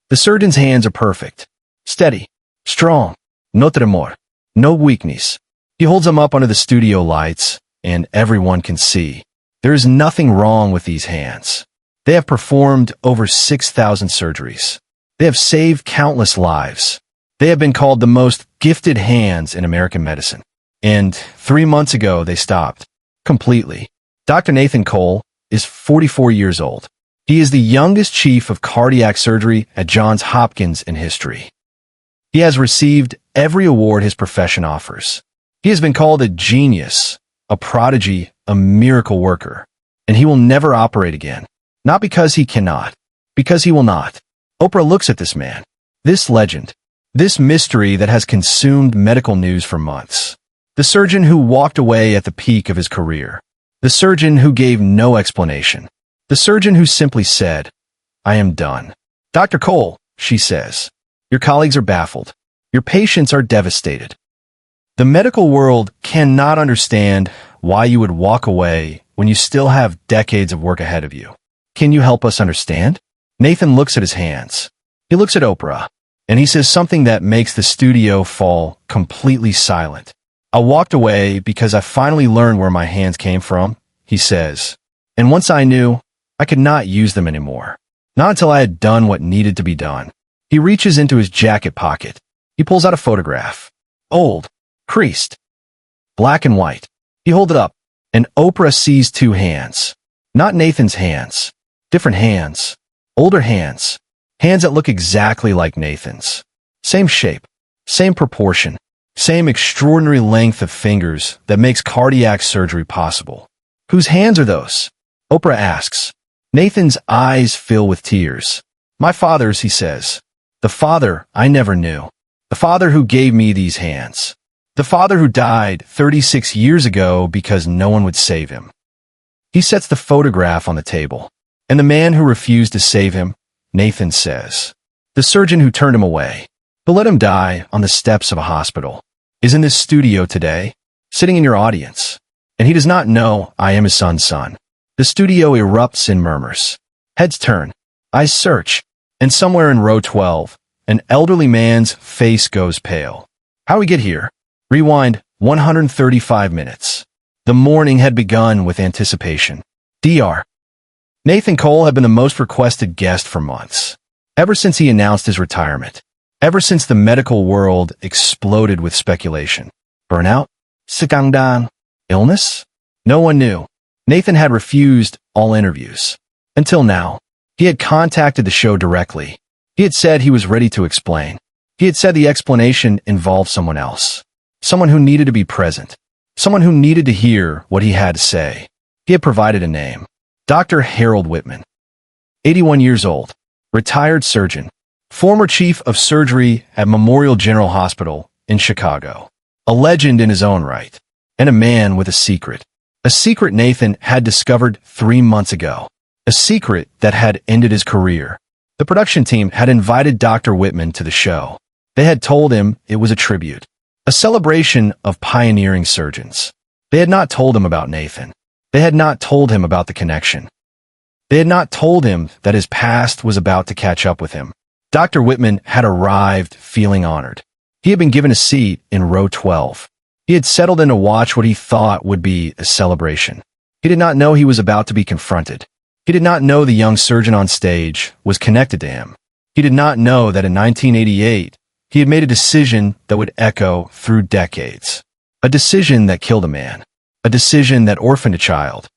The surgeon's hands are perfect. Steady. Strong. No tremor. No weakness. He holds them up under the studio lights, and everyone can see. There is nothing wrong with these hands. They have performed over 6,000 surgeries. They have saved countless lives. They have been called the most gifted hands in American medicine. And 3 months ago, they stopped. Completely. Dr. Nathan Cole is 44 years old. He is the youngest chief of cardiac surgery at Johns Hopkins in history. He has received every award his profession offers. He has been called a genius, a prodigy, a miracle worker. And he will never operate again. Not because he cannot, because he will not. Oprah looks at this man, this legend, this mystery that has consumed medical news for months. The surgeon who walked away at the peak of his career. The surgeon who gave no explanation. The surgeon who simply said, "I am done." "Dr. Cole," she says, "your colleagues are baffled. Your patients are devastated. The medical world cannot understand why you would walk away when you still have decades of work ahead of you. Can you help us understand?" Nathan looks at his hands. He looks at Oprah, and he says something that makes the studio fall completely silent. "I walked away because I finally learned where my hands came from," he says. "And once I knew, I could not use them anymore. Not until I had done what needed to be done." He reaches into his jacket pocket. He pulls out a photograph. Old, creased, black and white. He holds it up, and Oprah sees two hands. Not Nathan's hands. Different hands. Older hands. Hands that look exactly like Nathan's. Same shape. Same proportion. Same extraordinary length of fingers that makes cardiac surgery possible. "Whose hands are those?" Oprah asks. Nathan's eyes fill with tears. "My father's," he says. "The father I never knew. The father who gave me these hands. The father who died 36 years ago because no one would save him." He sets the photograph on the table. "And the man who refused to save him," Nathan says. "The surgeon who turned him away, who let him die on the steps of a hospital, is in this studio today, sitting in your audience. And he does not know I am his son's son." The studio erupts in murmurs. Heads turn. Eyes search. And somewhere in row 12, an elderly man's face goes pale. How we get here? Rewind 135 minutes. The morning had begun with anticipation. Dr. Nathan Cole had been the most requested guest for months. Ever since he announced his retirement. Ever since the medical world exploded with speculation. Burnout? Sikangdan? Illness? No one knew. Nathan had refused all interviews. Until now. He had contacted the show directly. He had said he was ready to explain. He had said the explanation involved someone else. Someone who needed to be present. Someone who needed to hear what he had to say. He had provided a name. Dr. Harold Whitman. 81 years old. Retired surgeon. Former chief of surgery at Memorial General Hospital in Chicago. A legend in his own right. And a man with a secret. A secret Nathan had discovered 3 months ago. A secret that had ended his career. The production team had invited Dr. Whitman to the show. They had told him it was a tribute. A celebration of pioneering surgeons. They had not told him about Nathan. They had not told him about the connection. They had not told him that his past was about to catch up with him. Dr. Whitman had arrived feeling honored. He had been given a seat in row 12. He had settled in to watch what he thought would be a celebration. He did not know he was about to be confronted. He did not know the young surgeon on stage was connected to him. He did not know that in 1988, he had made a decision that would echo through decades. A decision that killed a man. A decision that orphaned a child.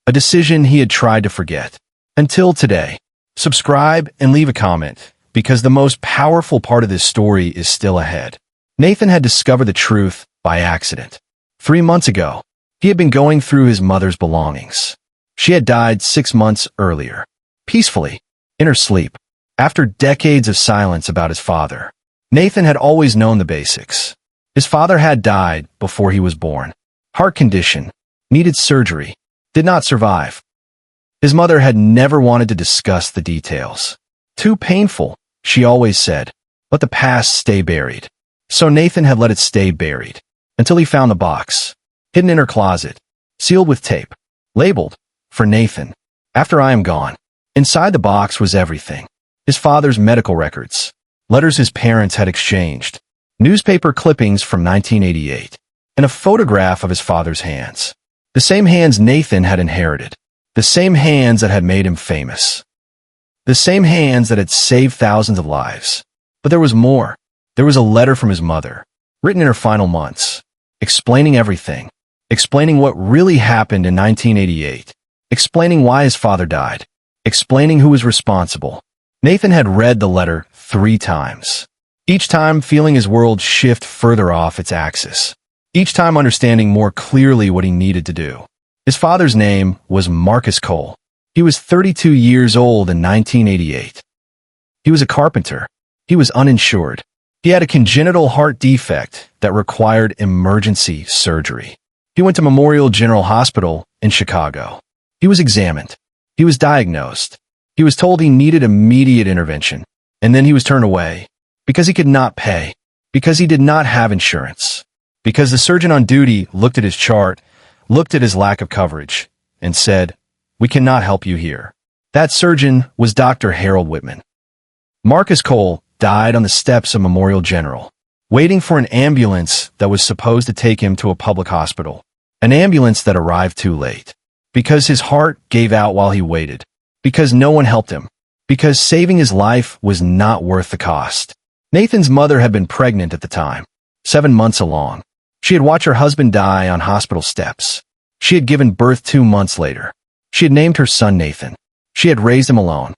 A decision he had tried to forget. Until today. Subscribe and leave a comment, because the most powerful part of this story is still ahead. Nathan had discovered the truth by accident. 3 months ago, he had been going through his mother's belongings. She had died 6 months earlier. Peacefully, in her sleep. After decades of silence about his father. Nathan had always known the basics. His father had died before he was born. Heart condition. Needed surgery. Did not survive. His mother had never wanted to discuss the details. Too painful, she always said. Let the past stay buried. So Nathan had let it stay buried. Until he found the box. Hidden in her closet. Sealed with tape. Labeled. For Nathan. After I am gone. Inside the box was everything. his father's medical records, letters his parents had exchanged, newspaper clippings from 1988, and a photograph of his father's hands. The same hands Nathan had inherited. The same hands that had made him famous. The same hands that had saved thousands of lives. But there was more. There was a letter from his mother, written in her final months, explaining everything, explaining what really happened in 1988, explaining why his father died, explaining who was responsible. Nathan had read the letter 3 times, each time feeling his world shift further off its axis, each time understanding more clearly what he needed to do. His father's name was Marcus Cole. He was 32 years old in 1988. He was a carpenter. He was uninsured. He had a congenital heart defect that required emergency surgery. He went to Memorial General Hospital in Chicago. He was examined. He was diagnosed. He was told he needed immediate intervention, and then he was turned away because he could not pay, because he did not have insurance, because the surgeon on duty looked at his chart, looked at his lack of coverage, and said, "We cannot help you here." That surgeon was Dr. Harold Whitman. Marcus Cole died on the steps of Memorial General, waiting for an ambulance that was supposed to take him to a public hospital, an ambulance that arrived too late, because his heart gave out while he waited, because no one helped him, because saving his life was not worth the cost. Nathan's mother had been pregnant at the time, 7 months along. She had watched her husband die on hospital steps. She had given birth 2 months later. She had named her son Nathan. She had raised him alone.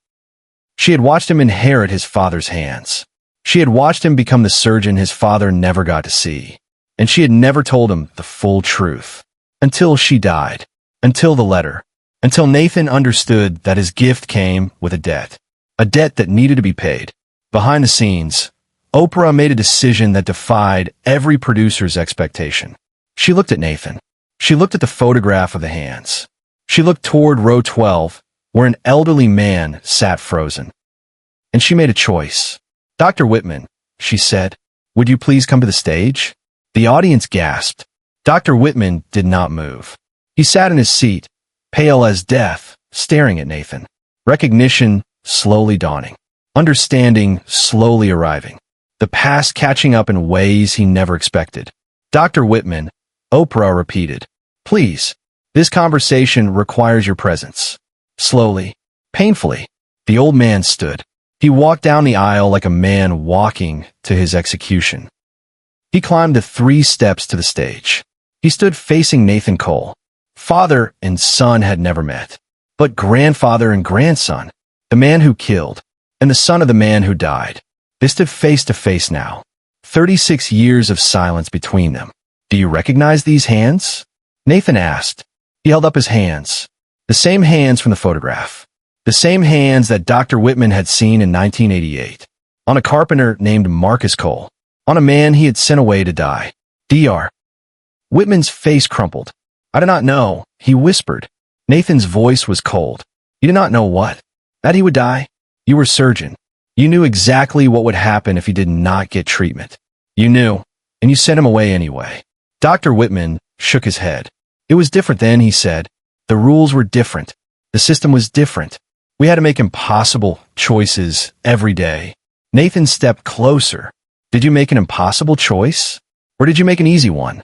She had watched him inherit his father's hands. She had watched him become the surgeon his father never got to see. And she had never told him the full truth. Until she died. Until the letter. Until Nathan understood that his gift came with a debt. A debt that needed to be paid. Behind the scenes, Oprah made a decision that defied every producer's expectation. She looked at Nathan. She looked at the photograph of the hands. She looked toward row 12, where an elderly man sat frozen. And she made a choice. "Dr. Whitman," she said, "would you please come to the stage?" The audience gasped. Dr. Whitman did not move. He sat in his seat, pale as death, staring at Nathan. Recognition slowly dawning. Understanding slowly arriving. The past catching up in ways he never expected. "Dr. Whitman," Oprah repeated, "please, this conversation requires your presence." Slowly, painfully, the old man stood. He walked down the aisle like a man walking to his execution. He climbed the 3 steps to the stage. He stood facing Nathan Cole. Father and son had never met, but grandfather and grandson, the man who killed, and the son of the man who died. They stood face to face now. 36 years of silence between them. "Do you recognize these hands?" Nathan asked. He held up his hands. The same hands from the photograph. The same hands that Dr. Whitman had seen in 1988. On a carpenter named Marcus Cole. On a man he had sent away to die. Dr. Whitman's face crumpled. "I do not know," he whispered. Nathan's voice was cold. "You did not know what? That he would die? You were surgeon. You knew exactly what would happen if he did not get treatment. You knew, and you sent him away anyway." Dr. Whitman shook his head. "It was different then," he said. "The rules were different. The system was different. We had to make impossible choices every day." Nathan stepped closer. "Did you make an impossible choice? Or did you make an easy one?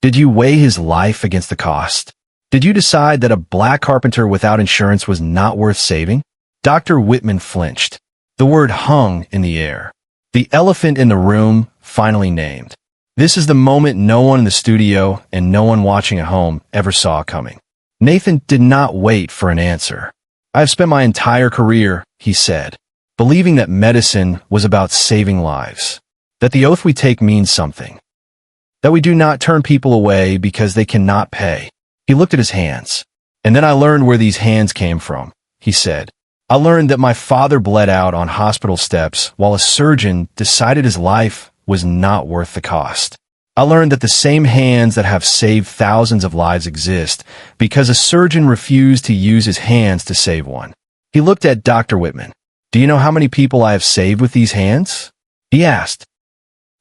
Did you weigh his life against the cost? Did you decide that a black carpenter without insurance was not worth saving?" Dr. Whitman flinched. The word hung in the air. The elephant in the room finally named. This is the moment no one in the studio and no one watching at home ever saw coming. Nathan did not wait for an answer. "I have spent my entire career," he said, "believing that medicine was about saving lives, that the oath we take means something, that we do not turn people away because they cannot pay." He looked at his hands. "And then I learned where these hands came from," he said. "I learned that my father bled out on hospital steps while a surgeon decided his life was not worth the cost. I learned that the same hands that have saved thousands of lives exist because a surgeon refused to use his hands to save one." He looked at Dr. Whitman. "Do you know how many people I have saved with these hands?" he asked.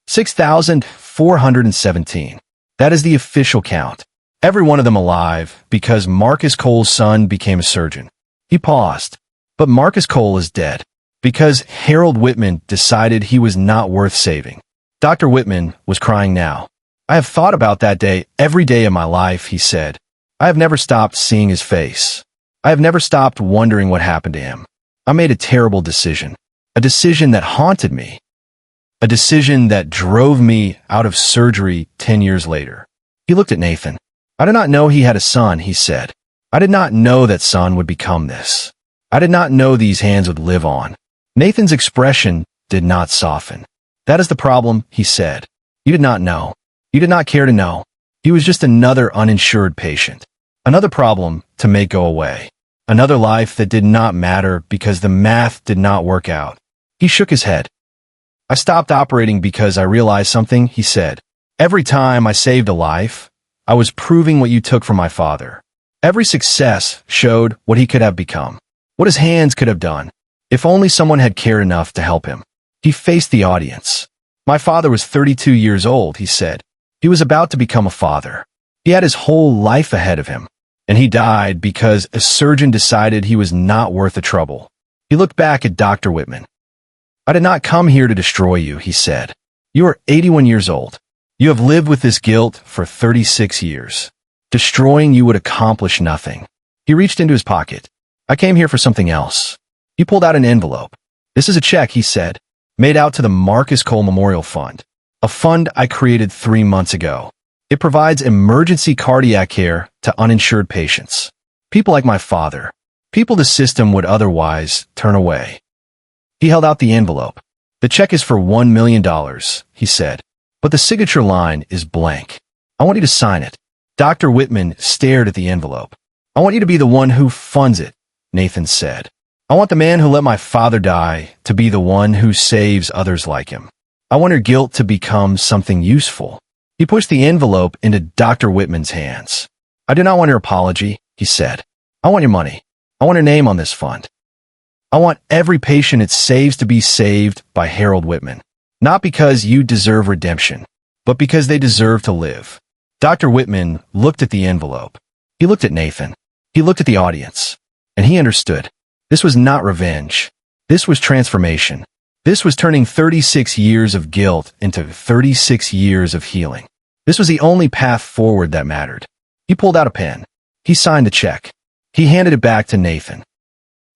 6,417. That is the official count. Every one of them alive because Marcus Cole's son became a surgeon. He paused. "But Marcus Cole is dead." Because Harold Whitman decided he was not worth saving. Dr. Whitman was crying now. I have thought about that day every day of my life, he said. I have never stopped seeing his face. I have never stopped wondering what happened to him. I made a terrible decision. A decision that haunted me. A decision that drove me out of surgery 10 years later. He looked at Nathan. I did not know he had a son, he said. I did not know that son would become this. I did not know these hands would live on. Nathan's expression did not soften. That is the problem, he said. You did not know. You did not care to know. He was just another uninsured patient. Another problem to make go away. Another life that did not matter because the math did not work out. He shook his head. I stopped operating because I realized something, he said. Every time I saved a life, I was proving what you took from my father. Every success showed what he could have become, what his hands could have done, if only someone had cared enough to help him. He faced the audience. My father was 32 years old, he said. He was about to become a father. He had his whole life ahead of him, and he died because a surgeon decided he was not worth the trouble. He looked back at Dr. Whitman. I did not come here to destroy you, he said. You are 81 years old. You have lived with this guilt for 36 years. Destroying you would accomplish nothing. He reached into his pocket. I came here for something else. He pulled out an envelope. This is a check, he said, made out to the Marcus Cole Memorial Fund, a fund I created 3 months ago. It provides emergency cardiac care to uninsured patients. People like my father. People the system would otherwise turn away. He held out the envelope. The check is for $1 million, he said, but the signature line is blank. I want you to sign it. Dr. Whitman stared at the envelope. I want you to be the one who funds it, Nathan said. I want the man who let my father die to be the one who saves others like him. I want her guilt to become something useful. He pushed the envelope into Dr. Whitman's hands. I do not want your apology, he said. I want your money. I want her name on this fund. I want every patient it saves to be saved by Harold Whitman. Not because you deserve redemption, but because they deserve to live. Dr. Whitman looked at the envelope. He looked at Nathan. He looked at the audience. And he understood. This was not revenge. This was transformation. This was turning 36 years of guilt into 36 years of healing. This was the only path forward that mattered. He pulled out a pen. He signed the check. He handed it back to Nathan.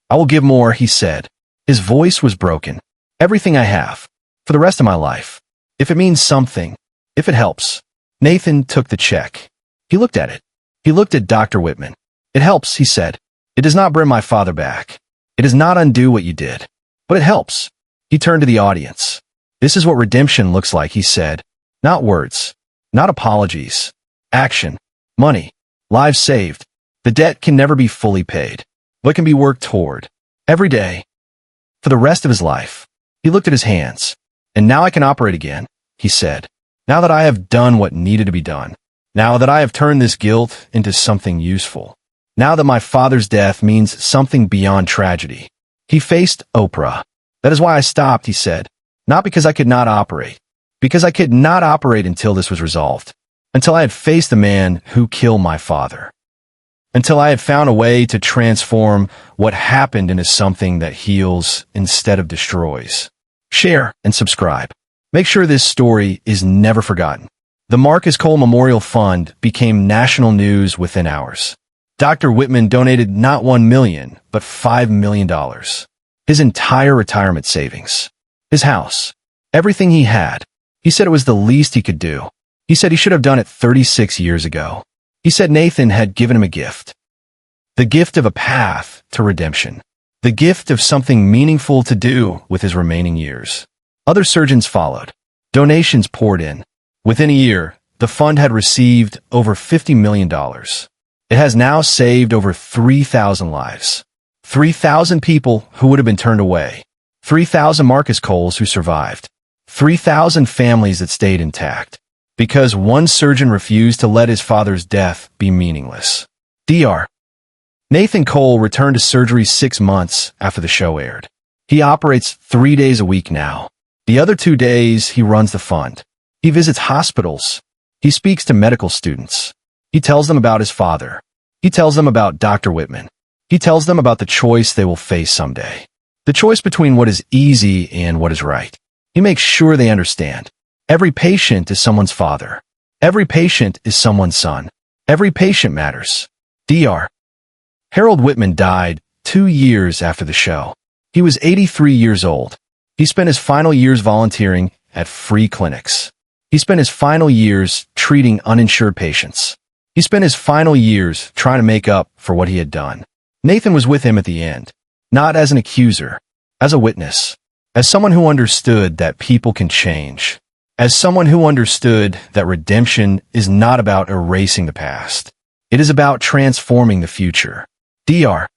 I will give more, he said. His voice was broken. Everything I have. For the rest of my life. If it means something. If it helps. Nathan took the check. He looked at it. He looked at Dr. Whitman. It helps, he said. It does not bring my father back. It does not undo what you did. But it helps. He turned to the audience. This is what redemption looks like, he said. Not words. Not apologies. Action. Money. Lives saved. The debt can never be fully paid, but can be worked toward. Every day. For the rest of his life. He looked at his hands. And now I can operate again, he said. Now that I have done what needed to be done. Now that I have turned this guilt into something useful. Now that my father's death means something beyond tragedy. He faced Oprah. That is why I stopped, he said. Not because I could not operate. Because I could not operate until this was resolved. Until I had faced the man who killed my father. Until I had found a way to transform what happened into something that heals instead of destroys. Share and subscribe. Make sure this story is never forgotten. The Marcus Cole Memorial Fund became national news within hours. Dr. Whitman donated not $1 million, but $5 million. His entire retirement savings. His house. Everything he had. He said it was the least he could do. He said he should have done it 36 years ago. He said Nathan had given him a gift. The gift of a path to redemption. The gift of something meaningful to do with his remaining years. Other surgeons followed. Donations poured in. Within a year, the fund had received over $50 million. It has now saved over 3,000 lives. 3,000 people who would have been turned away. 3,000 Marcus Coles who survived. 3,000 families that stayed intact. Because one surgeon refused to let his father's death be meaningless. Dr. Nathan Cole returned to surgery 6 months after the show aired. He operates 3 days a week now. The other 2 days, he runs the fund. He visits hospitals. He speaks to medical students. He tells them about his father. He tells them about Dr. Whitman. He tells them about the choice they will face someday. The choice between what is easy and what is right. He makes sure they understand. Every patient is someone's father. Every patient is someone's son. Every patient matters. Dr. Harold Whitman died 2 years after the show. He was 83 years old. He spent his final years volunteering at free clinics. He spent his final years treating uninsured patients. He spent his final years trying to make up for what he had done. Nathan was with him at the end, not as an accuser, as a witness, as someone who understood that people can change, as someone who understood that redemption is not about erasing the past. It is about transforming the future. Dr.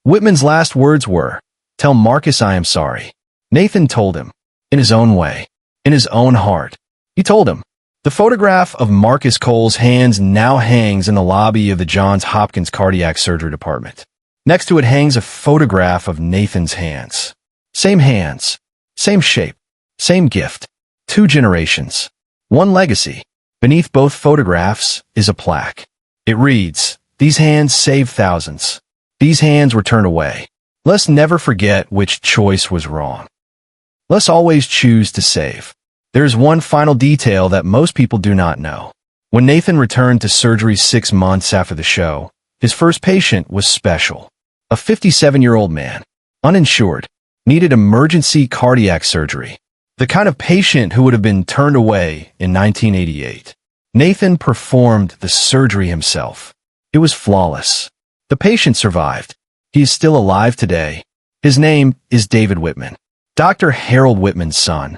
Whitman's last words were, "Tell Marcus I am sorry." Nathan told him, in his own way, in his own heart. He told him. The photograph of Marcus Cole's hands now hangs in the lobby of the Johns Hopkins Cardiac Surgery Department. Next to it hangs a photograph of Nathan's hands. Same hands, same shape, same gift. 2 generations, 1 legacy. Beneath both photographs is a plaque. It reads, "These hands saved thousands. These hands were turned away. Let's never forget which choice was wrong. Let's always choose to save." There is one final detail that most people do not know. When Nathan returned to surgery 6 months after the show, his first patient was special. A 57-year-old man, uninsured, needed emergency cardiac surgery. The kind of patient who would have been turned away in 1988. Nathan performed the surgery himself. It was flawless. The patient survived. He is still alive today. His name is David Whitman, Dr. Harold Whitman's son.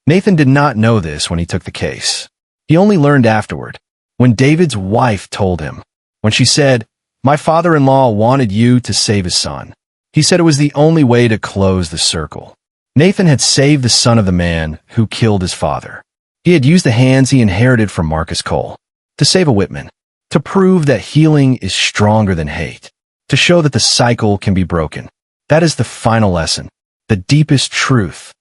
Nathan did not know this when he took the case. He only learned afterward, when David's wife told him, when she said, "My father-in-law wanted you to save his son." He said it was the only way to close the circle. Nathan had saved the son of the man who killed his father. He had used the hands he inherited from Marcus Cole to save a Whitman, to prove that healing is stronger than hate, to show that the cycle can be broken. That is the final lesson, the deepest truth.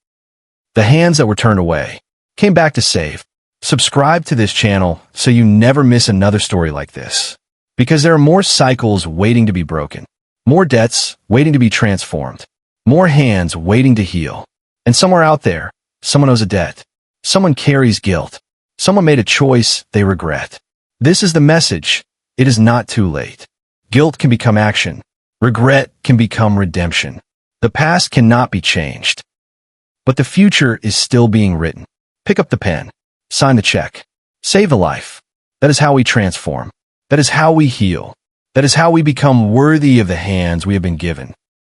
The hands that were turned away came back to save. Subscribe to this channel so you never miss another story like this. Because there are more cycles waiting to be broken, more debts waiting to be transformed, more hands waiting to heal. And somewhere out there, someone owes a debt. Someone carries guilt. Someone made a choice they regret. This is the message. It is not too late. Guilt can become action. Regret can become redemption. The past cannot be changed. But the future is still being written. Pick up the pen. Sign the check. Save a life. That is how we transform. That is how we heal. That is how we become worthy of the hands we have been given.